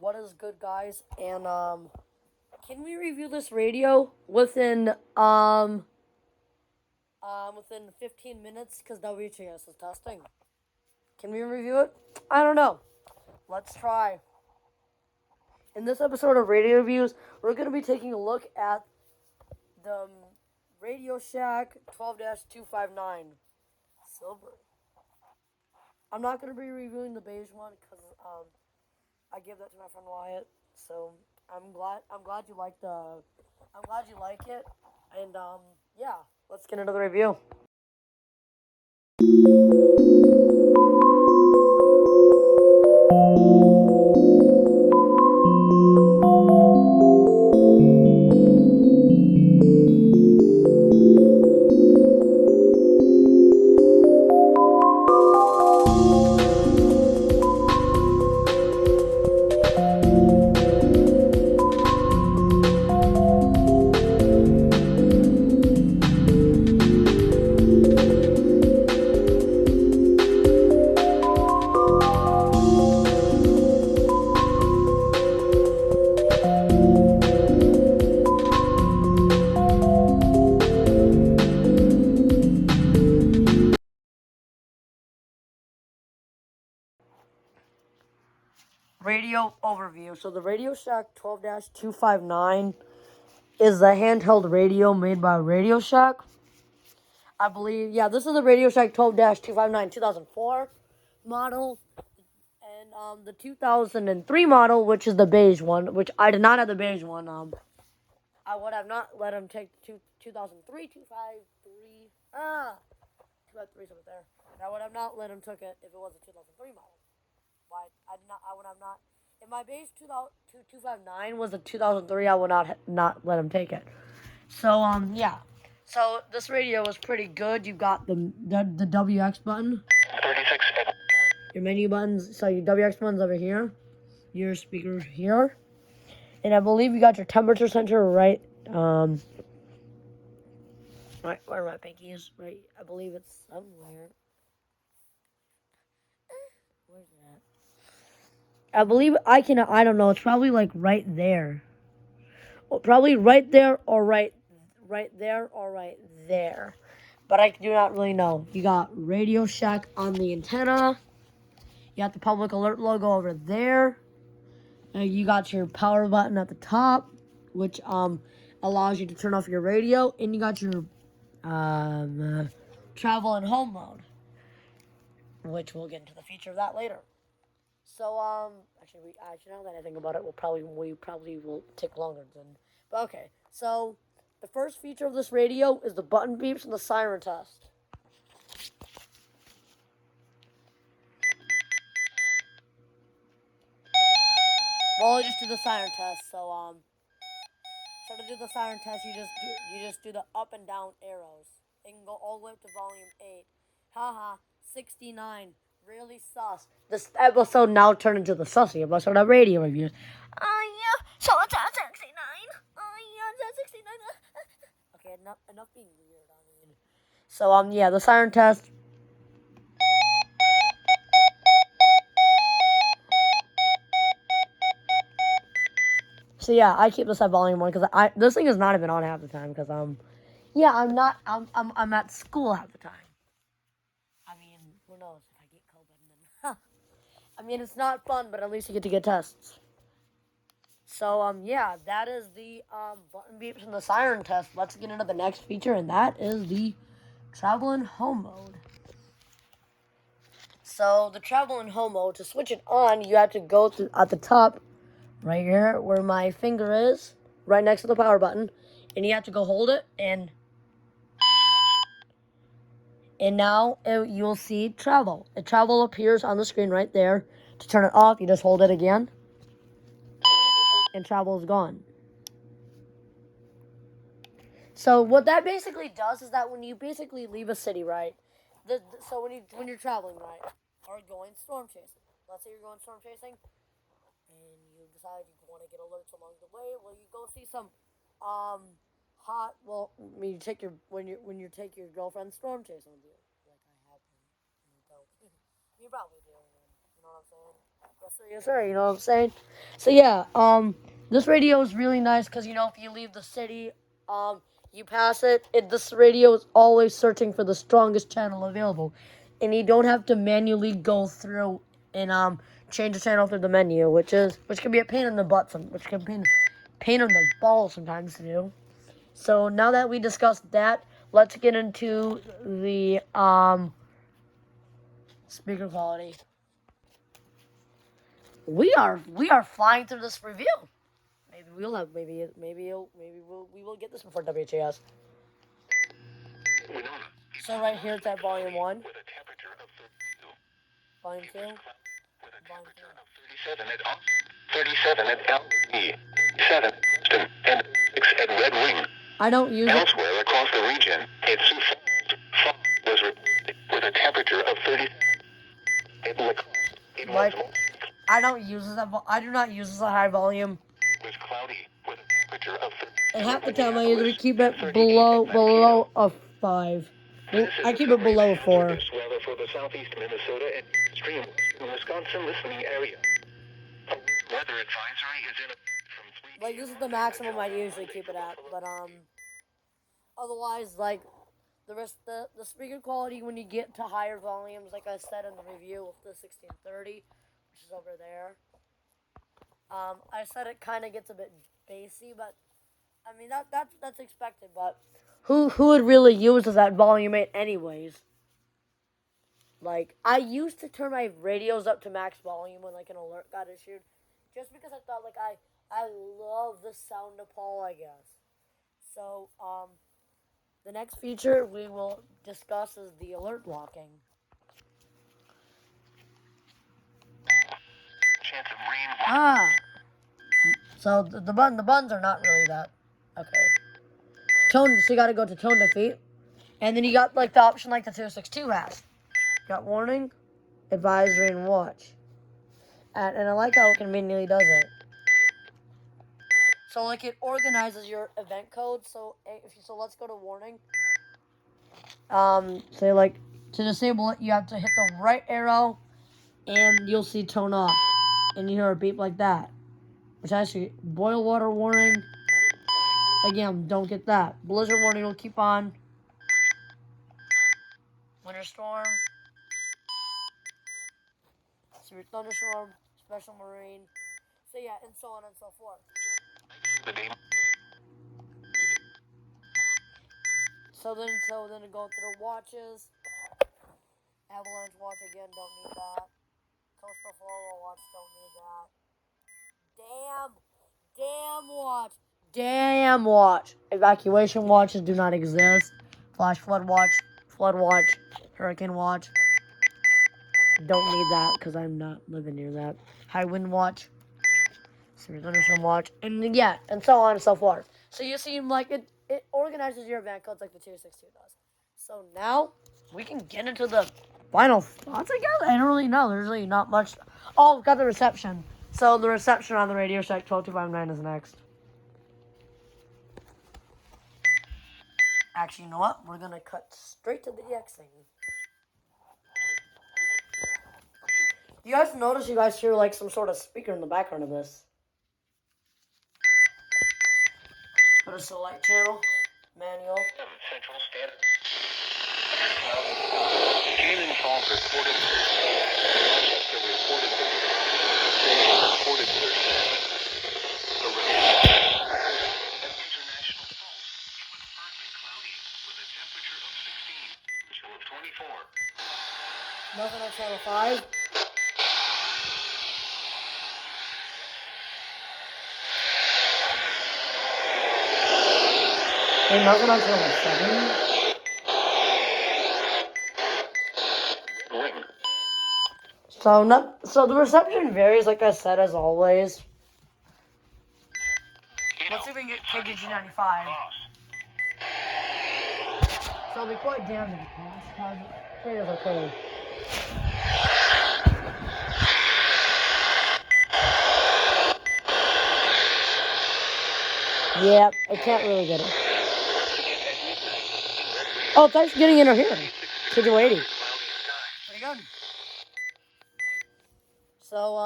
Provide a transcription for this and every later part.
What is good, guys? And can we review this radio within 15 minutes? Because WTS is testing. Can we review it? I don't know. Let's try. In this episode of Radio Reviews, we're going to be taking a look at the RadioShack 12-259 Silver. I'm not going to be reviewing the beige one because I gave that to my friend Wyatt. So I'm glad you like it. And yeah, let's get into the review. Radio overview. So the RadioShack 12-259 is a handheld radio made by RadioShack. I believe, yeah, this is the RadioShack 12-259 2004 model. And the 2003 model, which is the beige one, which I did not have the beige one. I would have not let him take the 2003, 253, 253 is over there. I would have not let him take it if it was a 2003 model. Why? I would have not. If my base 259 was a 2003, I would not let him take it. So yeah. So this radio was pretty good. You got the WX button. 36. Your menu buttons. So your WX button's over here. Your speaker here. And I believe you got your temperature sensor right. Right where my pinky is. Right. I believe it's somewhere. Where's it at? I believe I don't know. It's probably like right there. Well, probably right there or right there or right there. But I do not really know. You got RadioShack on the antenna. You got the public alert logo over there. You got your power button at the top, which allows you to turn off your radio. And you got your travel and home mode, which we'll get into the feature of that later. So actually now that I think about it, we probably will take longer than. But okay, so the first feature of this radio is the button beeps and the siren test. Well, I just do the siren test. So to do the siren test, you just do the up and down arrows. It can go all the way up to volume 8. Haha, 69. Really sus. This episode now turned into the sussy episode of Radio Reviews. Yeah, so it's at 69. Yeah, it's at 69. Okay, enough being weird. I mean, so yeah, the siren test. So yeah, I keep this at volume 1 because this thing is not even on half the time because yeah, I'm at school half the time. I mean, who knows if I get COVID and then I mean, it's not fun, but at least you get to get tests. So yeah, that is the button beeps and the siren test. Let's get into the next feature, and that is the travel and home mode. So the travel and home mode, to switch it on, you have to go at the top, right here where my finger is, right next to the power button, and you have to go hold it, and now you'll see travel. Travel appears on the screen right there. To turn it off, you just hold it again, and travel is gone. So what that basically does is that when you basically leave a city, right? So when you're traveling, right, or going storm chasing. Let's say you're going storm chasing, and you decide you want to get alerts along the way. Well, you go see some hot. Well, I mean, when you take your girlfriend storm chasing with you, like I have, you don't. You probably do. You know what I'm saying? Yes, sir. You know what I'm saying? So yeah, this radio is really nice because if you leave the city, you pass this radio is always searching for the strongest channel available, and you don't have to manually go through and change the channel through the menu, which can be a pain in the butt, which can be pain in the balls sometimes to do. So now that we discussed that, let's get into the speaker quality. We are flying through this review. Maybe we'll have we will get this before WHAS. So right here it's at volume 1. Volume 2. Volume 37 at LE. 7 and 6 at Red Wing. I don't use elsewhere it. Across the region, it's Sioux Falls was reported with a temperature of 30. I don't use this. I do not use this at high volume. It was cloudy with a temperature of 30. And half the time I usually keep it below a 5. I keep it below a 4. Weather for the southeast Minnesota and extreme western Wisconsin listening area. A weather advisory is in from 3 this is the maximum I usually keep it at, but otherwise the speaker quality when you get to higher volumes, like I said in the review of the 1630, which is over there. I said it kind of gets a bit bassy, but I mean that's expected. But who would really use this at volume 8 anyways? Like I used to turn my radios up to max volume when an alert got issued, just because I thought I love the sound of Paul, I guess. So the next feature we will discuss is the alert blocking. Chance of rain. So the buttons are not really that okay. Tone. So you got to go to tone defeat, and then you got the option the 262 has. Got warning, advisory, and watch. And I like how it conveniently does it. So it organizes your event code. So let's go to warning. So to disable it, you have to hit the right arrow, and you'll see tone off, and you hear a beep like that. Which actually boil water warning. Again, don't get that. Blizzard warning will keep on. Winter storm. Severe thunderstorm. Special marine. So yeah, and so on and so forth. So then go through the watches. Avalanche watch again, don't need that. Coastal flow watch, don't need that. Damn watch. Evacuation watches do not exist. Flash flood watch, hurricane watch. Don't need that because I'm not living near that. High wind watch, severe thunderstorm watch, and yeah, and so on and so forth. So you seem like it organizes your event codes like the 262 does. So now we can get into the final thoughts, I guess. I don't really know. There's really not much. Oh, we've got the reception. So the reception on the RadioShack 12259 is next. Actually, you know what? We're going to cut straight to the EX thing. You guys notice you guys hear some sort of speaker in the background of this. What is the light channel? Manual. Central Standard. Cannon Falls reported. Reported their International Falls. It was partly cloudy with a temperature of 16, chill of 24. Nothing on channel 5. Hey, nothing on channel 7. So the reception varies, like I said, as always. Let's see if we can get KGG95. So it'll be quite damaging. It's okay. Yeah, I can't really get it. Oh, it's actually getting interfered. KG80. Pretty good. Sorry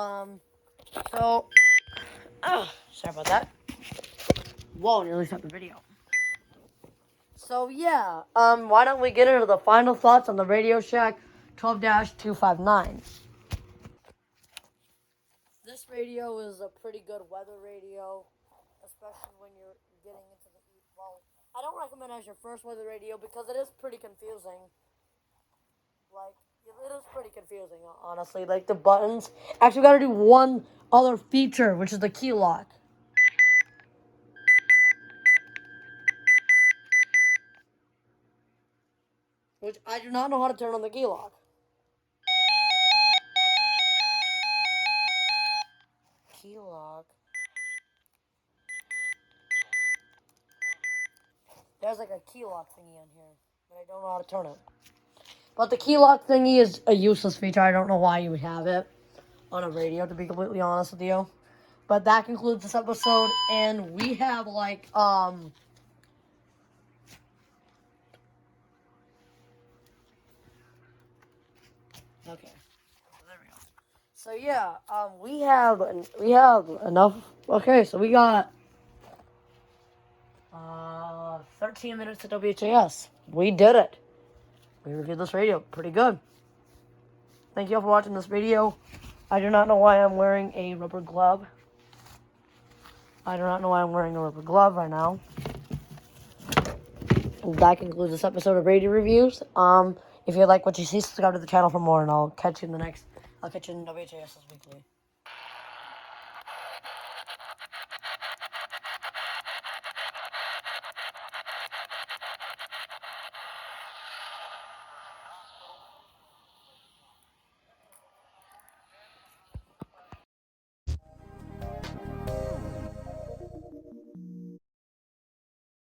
about that. Whoa, nearly stopped the video. So yeah, why don't we get into the final thoughts on the RadioShack 12-259? This radio is a pretty good weather radio, especially when you're getting into the heat. Well, I don't recommend it as your first weather radio because it is pretty confusing. Like, it is pretty confusing, honestly. Like, the buttons. Actually, we gotta do one other feature, which is the key lock. Which I do not know how to turn on the key lock. Key lock. There's like a key lock thingy on here, but I don't know how to turn it. But the key lock thingy is a useless feature. I don't know why you would have it on a radio, to be completely honest with you. But that concludes this episode, and we have like okay, there we go. So yeah, we have enough. Okay, so we got 13 minutes at WHAS. We did it. We reviewed this radio. Pretty good. Thank you all for watching this video. I do not know why I'm wearing a rubber glove. I do not know why I'm wearing a rubber glove right now. That concludes this episode of Radio Reviews. If you like what you see, subscribe to the channel for more, and I'll catch you in WHAS weekly.